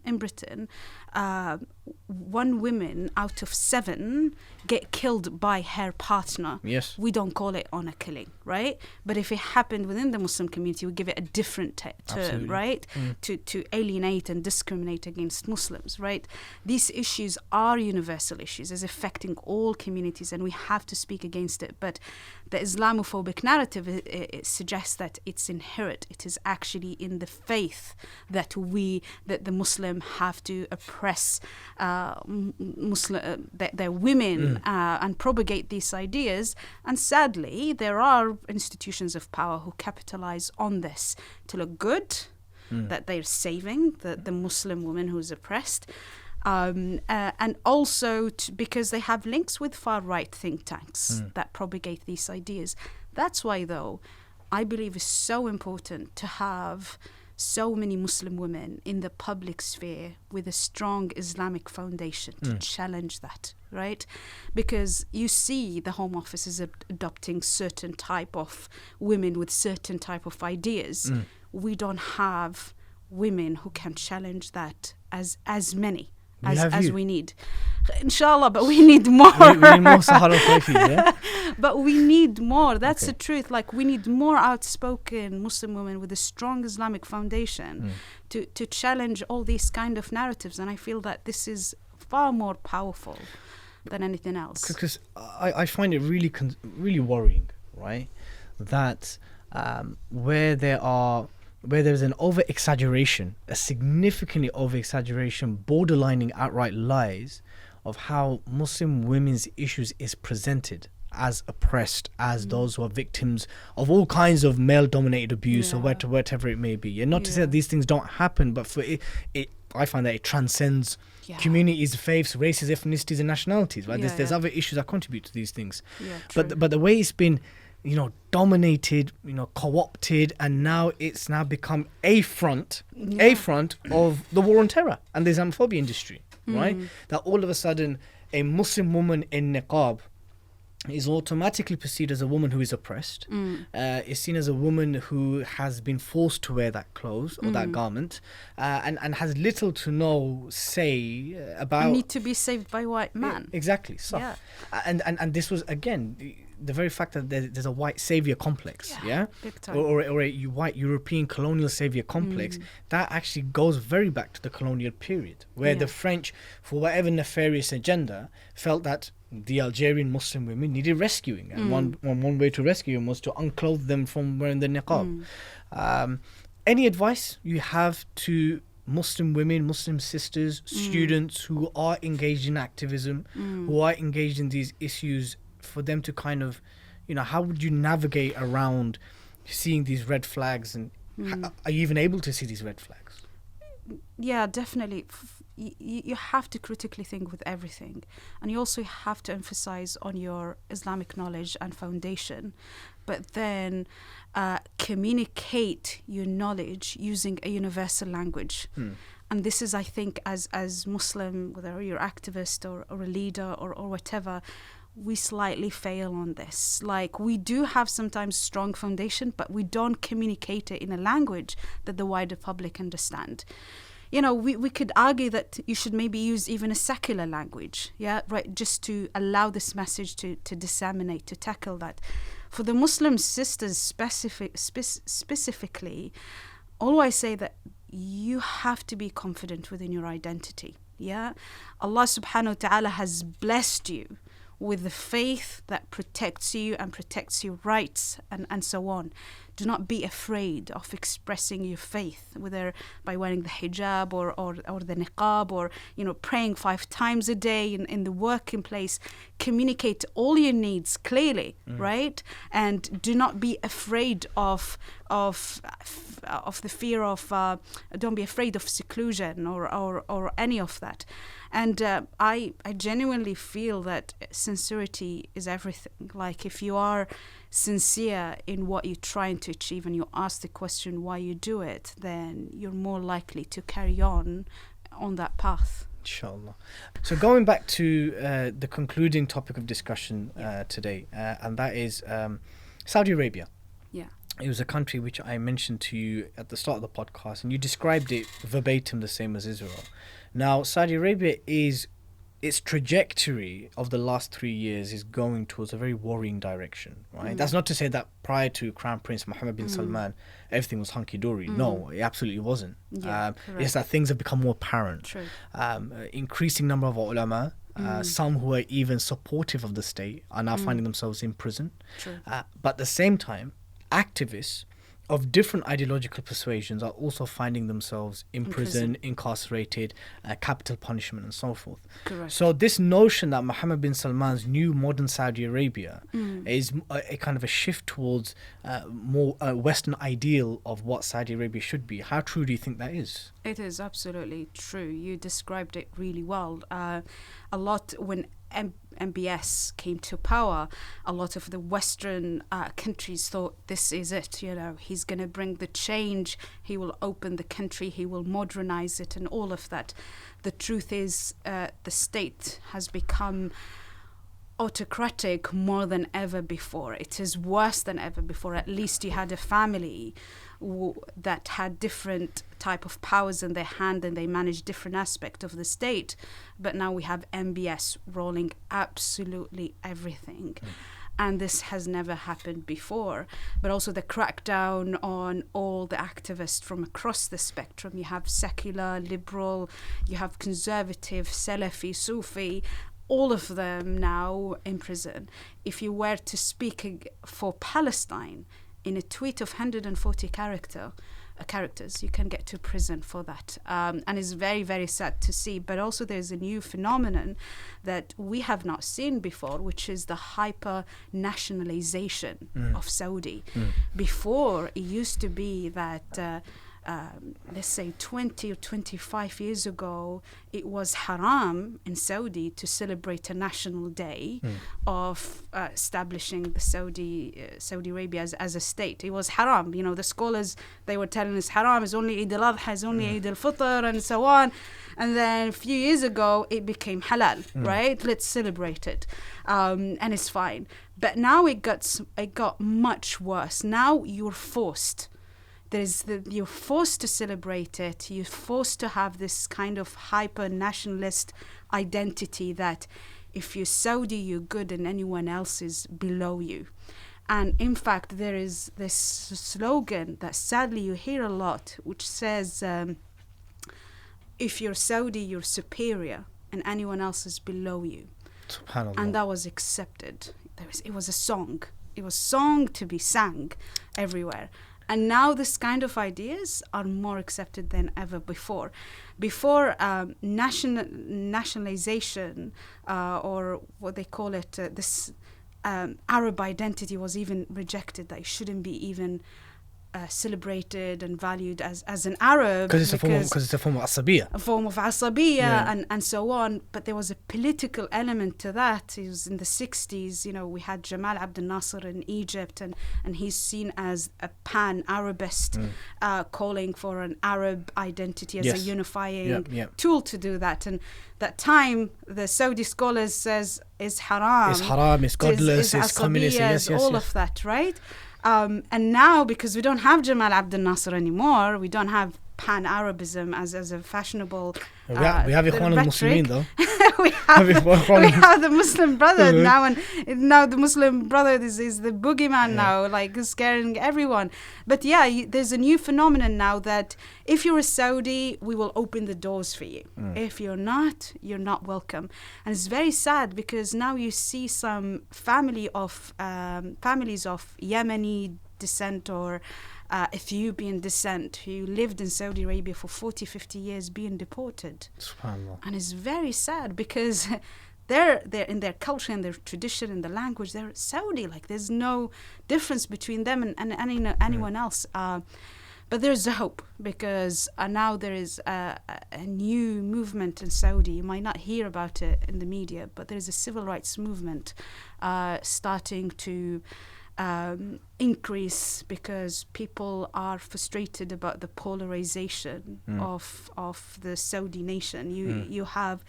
1 woman out of 7 get killed by her partner. Yes. We don't call it honor killing, right? But if it happened within the Muslim community, we give it a different term, Absolutely. right? To alienate and discriminate against Muslims, right? These issues are universal issues, is affecting all communities, and we have to speak against it. But the Islamophobic narrative it suggests that it's inherent. It is actually in the faith that the Muslim have to oppress their women and propagate these ideas. And sadly, there are institutions of power who capitalize on this to look good, that they're saving the Muslim woman who's oppressed. And also because they have links with far-right think tanks that propagate these ideas. That's why, though, I believe it's so important to have so many Muslim women in the public sphere with a strong Islamic foundation to challenge that, right? Because you see the Home Office is adopting certain type of women with certain type of ideas. We don't have women who can challenge that as many as we need. Inshallah, but we need more. we need more Sahar Al-Faifi, yeah? But we need more. That's the truth. Like, we need more outspoken Muslim women with a strong Islamic foundation to challenge all these kind of narratives. And I feel that this is far more powerful than anything else. Because I find it really worrying, right? That where there's an over-exaggeration, a significantly over-exaggeration, borderlining outright lies of how Muslim women's issues is presented as oppressed, as those who are victims of all kinds of male-dominated abuse or whatever it may be. And not to say that these things don't happen, but for it I find that it transcends communities, faiths, races, ethnicities, and nationalities. Right? There's other issues that contribute to these things. But the way it's been, dominated, co-opted, and now it's become a front of the war on terror and the Islamophobia industry, right? That all of a sudden a Muslim woman in Niqab is automatically perceived as a woman who is oppressed, is seen as a woman who has been forced to wear that clothes or that garment, and has little to no say about... You need to be saved by white man. Exactly. So, Yeah. And this was, again, the very fact that there's a white savior complex, Big time. or a white European colonial savior complex, that actually goes very back to the colonial period, where the French, for whatever nefarious agenda, felt that the Algerian Muslim women needed rescuing, and one way to rescue them was to unclothe them from wearing the niqab. Any advice you have to Muslim women, Muslim sisters, students who are engaged in activism, who are engaged in these issues, for them to kind of, how would you navigate around seeing these red flags, and are you even able to see these red flags? Yeah, definitely. You have to critically think with everything, and you also have to emphasize on your Islamic knowledge and foundation, but then communicate your knowledge using a universal language. And this is, I think, as Muslim, whether you're activist or a leader or whatever, we slightly fail on this. Like, we do have sometimes strong foundation, but we don't communicate it in a language that the wider public understand. We could argue that you should maybe use even a secular language, just to allow this message to disseminate, to tackle that. For the Muslim sisters specifically, always say that you have to be confident within your identity. Allah subhanahu wa ta'ala has blessed you with the faith that protects you and protects your rights and so on. Do not be afraid of expressing your faith, whether by wearing the hijab or the niqab, or praying 5 times a day in the working place. Communicate all your needs clearly, right? And do not be afraid of the fear of. Don't be afraid of seclusion or any of that. And I genuinely feel that sincerity is everything. Like, if you are sincere in what you're trying to achieve and you ask the question why you do it, then you're more likely to carry on that path. Inshallah. So going back to the concluding topic of discussion today, and that is Saudi Arabia. Yeah. It was a country which I mentioned to you at the start of the podcast, and you described it verbatim the same as Israel. Now, Saudi Arabia its trajectory of the last 3 years is going towards a very worrying direction, right? That's not to say that prior to Crown Prince Muhammed bin Salman, everything was hunky-dory. No, it absolutely wasn't. It's that things have become more apparent. True. Increasing number of ulama, some who are even supportive of the state, are now finding themselves in prison. True. But at the same time, activists of different ideological persuasions are also finding themselves in prison, incarcerated, capital punishment, and so forth. Correct. So this notion that Mohammed bin Salman's new modern Saudi Arabia is a kind of a shift towards more Western ideal of what Saudi Arabia should be. How true do you think that is? It is absolutely true. You described it really well. A lot when MBS came to power, a lot of the Western countries thought this is it, he's going to bring the change, he will open the country, he will modernize it and all of that. The truth is the state has become autocratic more than ever before. It is worse than ever before. At least you had a family that had different type of powers in their hand and they managed different aspect of the state. But now we have MBS rolling absolutely everything. And this has never happened before. But also the crackdown on all the activists from across the spectrum. You have secular, liberal, you have conservative, Salafi, Sufi, all of them now in prison. If you were to speak for Palestine in a tweet of 140 characters, you can get to prison for that. And it's very, very sad to see. But also there's a new phenomenon that we have not seen before, which is the hyper-nationalization of Saudi. Before, it used to be that let's say 20 or 25 years ago, it was haram in Saudi to celebrate a national day of establishing the Saudi Arabia as a state. It was haram. You know, the scholars, they were telling us haram is only Eid al-Adha, is only Eid al-Fitr, and so on. And then a few years ago, it became halal, right? Let's celebrate it. And it's fine. But now it got much worse. Now you're forced. You're forced to celebrate it. You're forced to have this kind of hyper-nationalist identity that if you're Saudi, you're good and anyone else is below you. And in fact, there is this slogan that sadly you hear a lot, which says, if you're Saudi, you're superior and anyone else is below you. SubhanAllah. And that was accepted. It was a song. It was song to be sang everywhere. And now this kind of ideas are more accepted than ever before. Before nationalization, or what they call it, this Arab identity was even rejected, that it shouldn't be even celebrated and valued as an Arab. Because it's a form of asabiya. A form of asabiya and so on. But there was a political element to that. It was in the 60s, you know, we had Jamal Abdel Nasser in Egypt, and he's seen as a pan-Arabist, calling for an Arab identity as a unifying tool to do that. And that time, the Saudi scholars says is haram. It's haram, it's godless, it's communist, yes, all of that, right? And now, because we don't have Jamal Abdel Nasser anymore, we don't have pan-Arabism as a fashionable we have Ikhwan al-Muslimin though. we have the Muslim Brotherhood now, and now the Muslim Brotherhood is the boogeyman now, like scaring everyone. But there's a new phenomenon now that if you're a Saudi, we will open the doors for you. If you're not, you're not welcome. And it's very sad because now you see some families of Yemeni descent or Ethiopian descent who lived in Saudi Arabia for 40, 50 years being deported. SubhanAllah. And it's very sad because they're in their culture and their tradition and the language, they're Saudi. Like, there's no difference between them and anyone else. But there's a hope because now there is a new movement in Saudi. You might not hear about it in the media, but there's a civil rights movement starting to increase because people are frustrated about the polarization of the Saudi nation. You have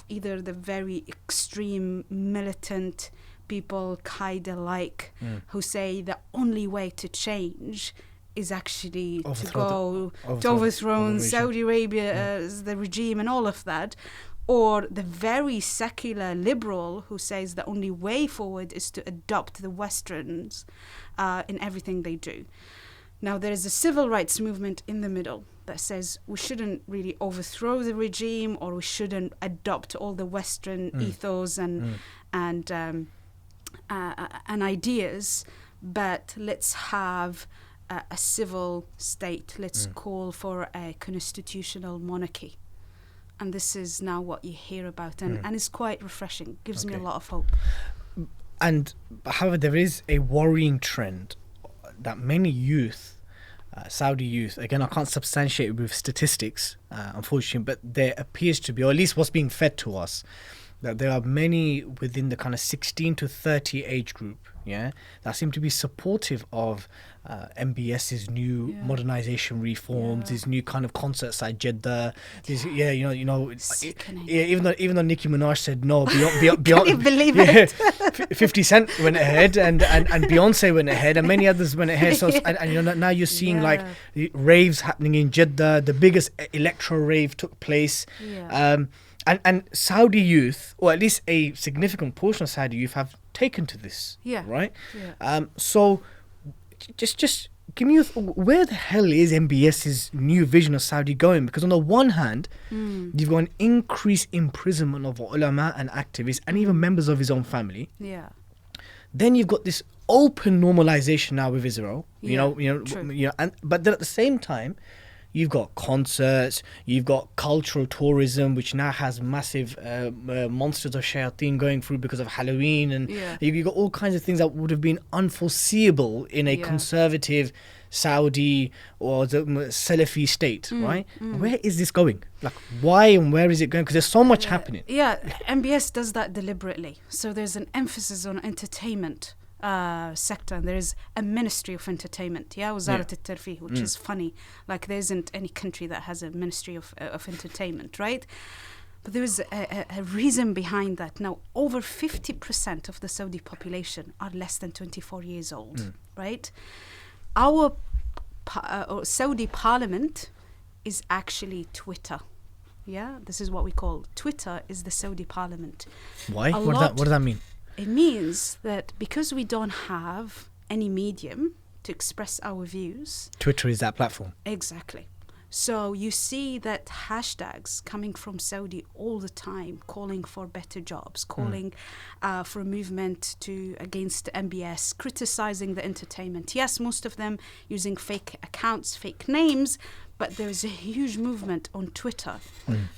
either the very extreme militant people, Qaeda-like, who say the only way to change is actually to overthrow Saudi Arabia, the regime and all of that. Or the very secular liberal who says the only way forward is to adopt the Westerns in everything they do. Now, there is a civil rights movement in the middle that says we shouldn't really overthrow the regime, or we shouldn't adopt all the Western ethos and ideas, but let's have a civil state. Let's call for a constitutional monarchy. And this is now what you hear about, and it's quite refreshing. Gives me a lot of hope. And however, there is a worrying trend that many youth, Saudi youth, again, I can't substantiate it with statistics, unfortunately, but there appears to be, or at least what's being fed to us, that there are many within the kind of 16 to 30 age group, that seem to be supportive of MBS's new modernization reforms, these new kind of concerts like Jeddah, even though Nicki Minaj said no, beyond Can you believe it? 50 Cent went ahead and Beyonce went ahead and many others went ahead. So and now you're seeing like raves happening in Jeddah. The biggest electro rave took place. And Saudi youth, or at least a significant portion of Saudi youth, have taken to this, right? So just give me where the hell is MBS's new vision of Saudi going? Because on the one hand, you've got an increased imprisonment of ulama and activists and even members of his own family. Then you've got this open normalization now with Israel, but then at the same time, you've got concerts, you've got cultural tourism, which now has massive monsters of shayateen going through because of Halloween, and you've got all kinds of things that would have been unforeseeable in a conservative Saudi or the Salafi state, right? Where is this going? Like, why and where is it going? Because there's so much happening. Yeah, MBS does that deliberately. So there's an emphasis on entertainment sector, and there is a ministry of entertainment, Wazarat al-Tarfih, which is funny. Like, there isn't any country that has a ministry of entertainment, right? But there is a reason behind that. Now, over 50% of the Saudi population are less than 24 years old, right? Our Saudi parliament is actually Twitter. Yeah, this is what we call Twitter is the Saudi parliament. Why? What does that mean? It means that because we don't have any medium to express our views. Twitter is that platform. Exactly. So you see that hashtags coming from Saudi all the time, calling for better jobs, calling for a movement against MBS, criticizing the entertainment. Yes, most of them using fake accounts, fake names, but there's a huge movement on Twitter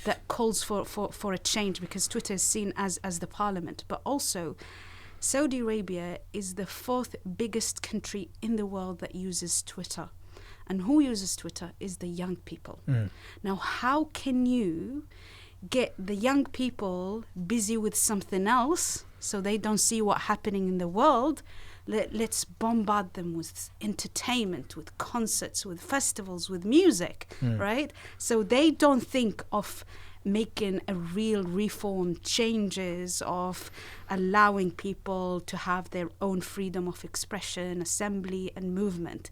that calls for a change, because Twitter is seen as the parliament. But also, Saudi Arabia is the 4th biggest country in the world that uses Twitter. And who uses Twitter is the young people. Now, how can you get the young people busy with something else so they don't see what's happening in the world? Let's bombard them with entertainment, with concerts, with festivals, with music, right? So they don't think of making a real reform, changes of allowing people to have their own freedom of expression, assembly and movement,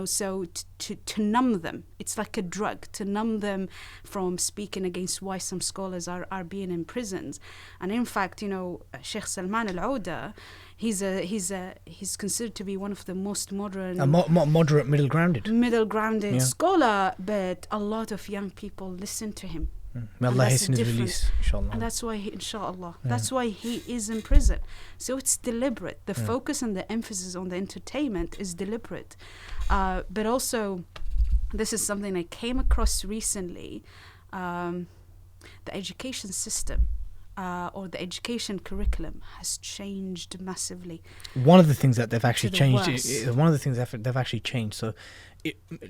so to numb them. It's like a drug to numb them from speaking against why some scholars are being imprisoned. And in fact, Sheikh Salman Al-Ouda, he's considered to be one of the most modern, moderate, middle-grounded scholar, but a lot of young people listen to him. May Allah hasten his release, inshallah. And that's why, that's why he is in prison. So it's deliberate. The focus and the emphasis on the entertainment is deliberate. But also, this is something I came across recently. The education system or the education curriculum has changed massively. One of the things that they've actually changed. So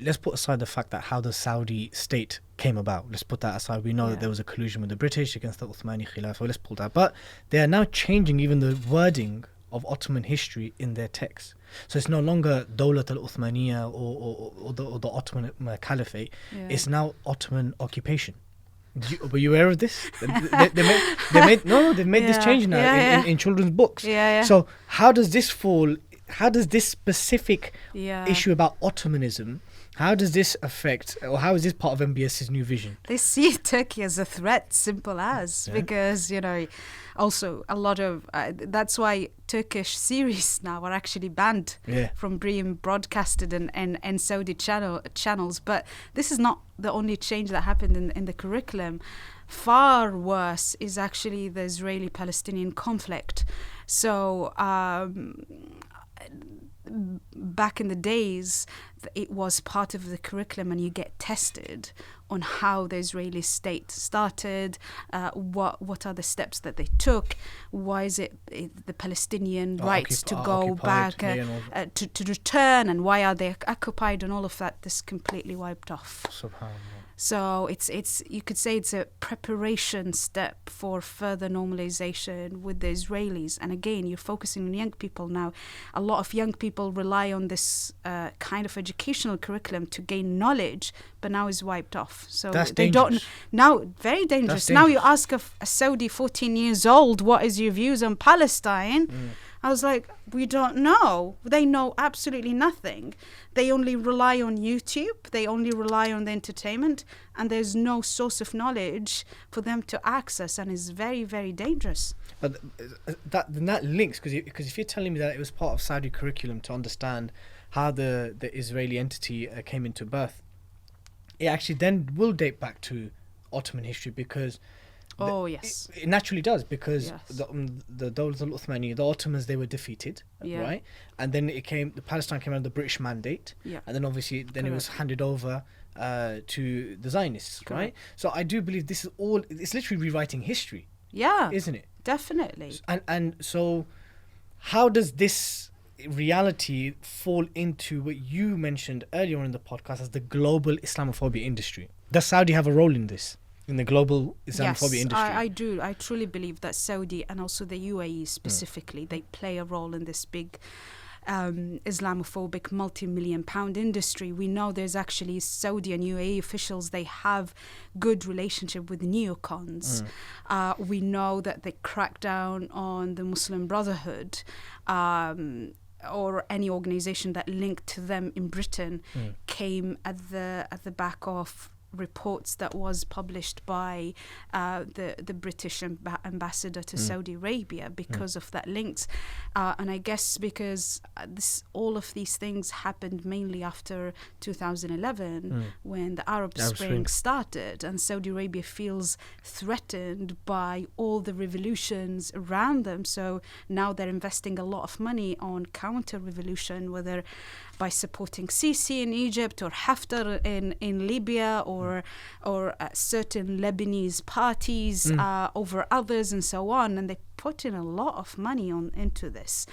let's put aside the fact that how the Saudi state came about. Let's put that aside. We know that there was a collusion with the British against the Uthmani Khilafah. Let's pull that. But they are now changing even the wording of Ottoman history in their texts. So it's no longer Dawlat al-Uthmaniyya or the Ottoman Caliphate. Yeah. It's now Ottoman occupation. Were you aware of this? They've made this change now in children's books. So how does this fall? How does this specific issue about Ottomanism, how does this affect, or how is this part of MBS's new vision? They see Turkey as a threat, simple as, because, also a lot of, that's why Turkish series now are actually banned from being broadcasted in Saudi channels. But this is not the only change that happened in the curriculum. Far worse is actually the Israeli-Palestinian conflict. So, back in the days, it was part of the curriculum, and you get tested on how the Israeli state started, what are the steps that they took, why is it the Palestinian rights to go back, to return, and why are they occupied, and all of that is completely wiped off. SubhanAllah. So it's you could say it's a preparation step for further normalization with the Israelis. And again, you're focusing on young people now. A lot of young people rely on this kind of educational curriculum to gain knowledge, but now is wiped off. So they don't now. Very dangerous. Now you ask a Saudi 14 years old, what is your views on Palestine? I was like, we don't know. They know absolutely nothing. They only rely on YouTube. They only rely on the entertainment. And there's no source of knowledge for them to access. And it's very, very dangerous. But that links, because if you're telling me that it was part of Saudi curriculum to understand how the Israeli entity came into birth, it actually then will date back to Ottoman history, because it naturally does, because the Dawlat al-Uthmani, the Ottomans, they were defeated, right? And then the Palestine came under the British mandate, and then obviously it was handed over to the Zionists, right? So I do believe this is it's literally rewriting history, isn't it? Definitely. And so how does this, reality fall into what you mentioned earlier on in the podcast as the global Islamophobia industry? Does Saudi have a role in this, in the global Islamophobia industry? I do. I truly believe that Saudi and also the UAE specifically, they play a role in this big Islamophobic multi-million pound industry. We know there's actually Saudi and UAE officials, they have good relationship with neocons. We know that they crack down on the Muslim Brotherhood or any organization that linked to them in Britain came at the back of reports that was published by the British ambassador to Saudi Arabia because of that links, and I guess because all of these things happened mainly after 2011 when the Arab Spring started, and Saudi Arabia feels threatened by all the revolutions around them. So now they're investing a lot of money on counter-revolution, whether by supporting Sisi in Egypt or Haftar in Libya or certain Lebanese parties over others and so on, and they put in a lot of money into this,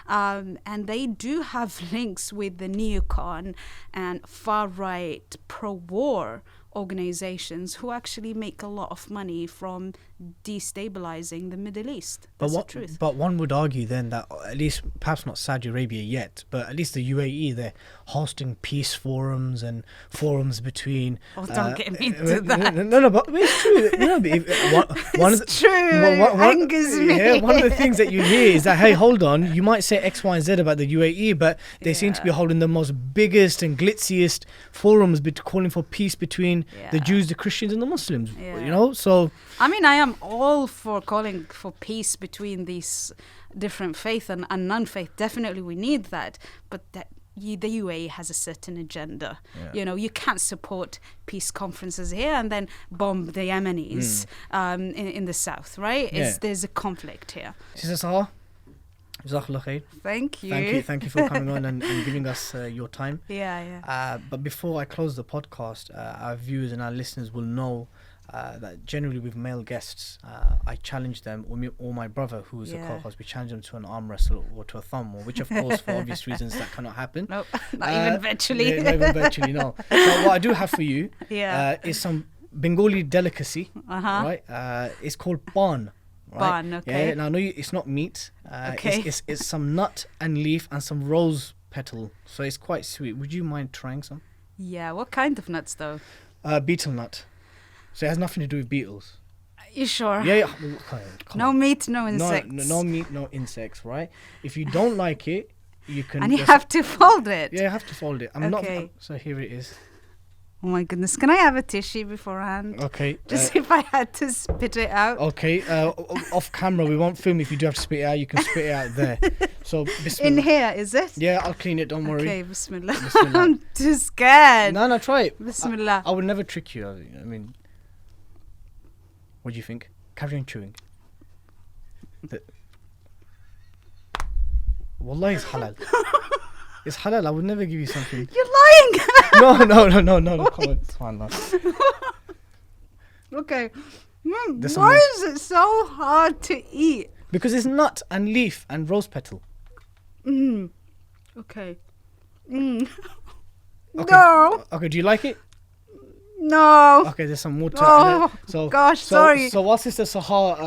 and they do have links with the neocon and far-right pro-war organizations who actually make a lot of money from destabilizing the Middle East. That's the truth. But one would argue then that at least, perhaps not Saudi Arabia yet, but at least the UAE, they're hosting peace forums and forums between... Oh, don't get me into that. No, but it's true. Angers me. Yeah, one of the things that you hear is that, hey, hold on, you might say X, Y, and Z about the UAE, but they seem to be holding the most biggest and glitziest forums calling for peace between the Jews, the Christians, and the Muslims. You know, so... I mean, I am all for calling for peace between these different faith and non-faith. Definitely we need that, but the UAE has a certain agenda. You know, you can't support peace conferences here and then bomb the Yemenis in the south, right? There's a conflict here. Sister Sahar, Jazakallah khair. Thank you. Thank you for coming on and giving us your time. But before I close the podcast, our viewers and our listeners will know that generally with male guests, I challenge them, or my brother who is a co-host, we challenge them to an arm wrestle or to a thumb war, which of course for obvious reasons that cannot happen. Nope, not even virtually. Not even virtually, no. So what I do have for you is some Bengali delicacy, right? It's called ban. Right? Ban, okay. Yeah, now I know it's not meat. It's some nut and leaf and some rose petal, so it's quite sweet. Would you mind trying some? Yeah, what kind of nuts though? Beetle nut. So it has nothing to do with beetles. You sure? Yeah. Come no on. Meat, no insects. No meat, no insects, right? If you don't like it, you can... And you have to fold it. Yeah, you have to fold it. So here it is. Oh my goodness. Can I have a tissue beforehand? Okay. Just if I had to spit it out. Okay. Off camera, we won't film if you do have to spit it out. You can spit it out there. So, bismillah. In here, is it? Yeah, I'll clean it. Don't worry. Okay, bismillah. I'm too scared. No, try it. Bismillah. I would never trick you. I mean... What do you think? Carry on chewing. Wallahi, it's halal. It's halal. I would never give you something. You're lying. No. Come on. It's fine, Okay. Why is it so hard to eat? Because it's nut and leaf and rose petal. Okay. Okay. No. Okay, do you like it? No. Okay, there's some water. Oh, so, gosh, sorry. So while Sister Sahar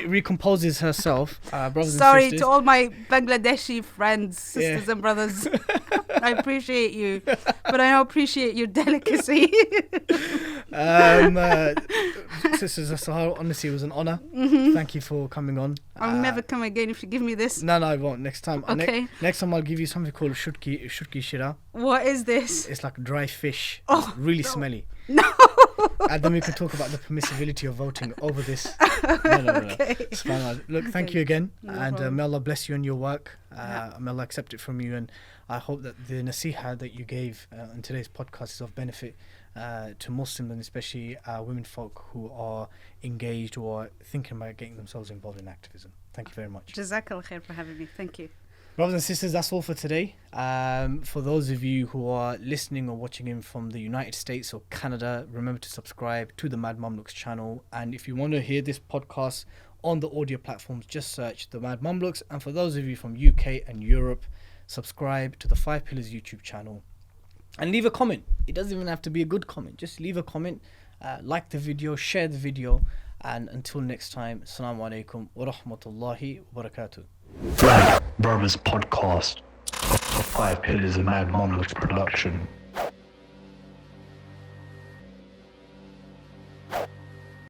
recomposes herself, brothers sorry and sisters. To all my Bangladeshi friends, sisters and brothers. I appreciate you, but I don't appreciate your delicacy. Sister Sahar, honestly, it was an honor. Thank you for coming on. I'll never come again if you give me this. No, I won't. Next time. Okay. Next time I'll give you something called shutki shira. What is this? It's like dry fish. Oh, really smelly. No. And then we can talk about the permissibility of voting over this. No. Okay. It's fine. Look, thank you again. No and problem. may Allah bless you in your work. May Allah accept it from you. And I hope that the nasiha that you gave in today's podcast is of benefit to Muslims, and especially women folk who are engaged or thinking about getting themselves involved in activism. Thank you very much. Jazakallah khair for having me. Thank you. Brothers and sisters, that's all for today. For those of you who are listening or watching in from the United States or Canada, remember to subscribe to the Mad Mamluks channel. And if you want to hear this podcast on the audio platforms, just search the Mad Mamluks. And for those of you from UK and Europe, subscribe to the 5 Pillars YouTube channel, and leave a comment. It doesn't even have to be a good comment. Just leave a comment, like the video, share the video, and until next time, Assalamu alaikum wa rahmatullahi wa barakatuh. Black Brothers Podcast, a 5 Pillars of Mad Monolith production.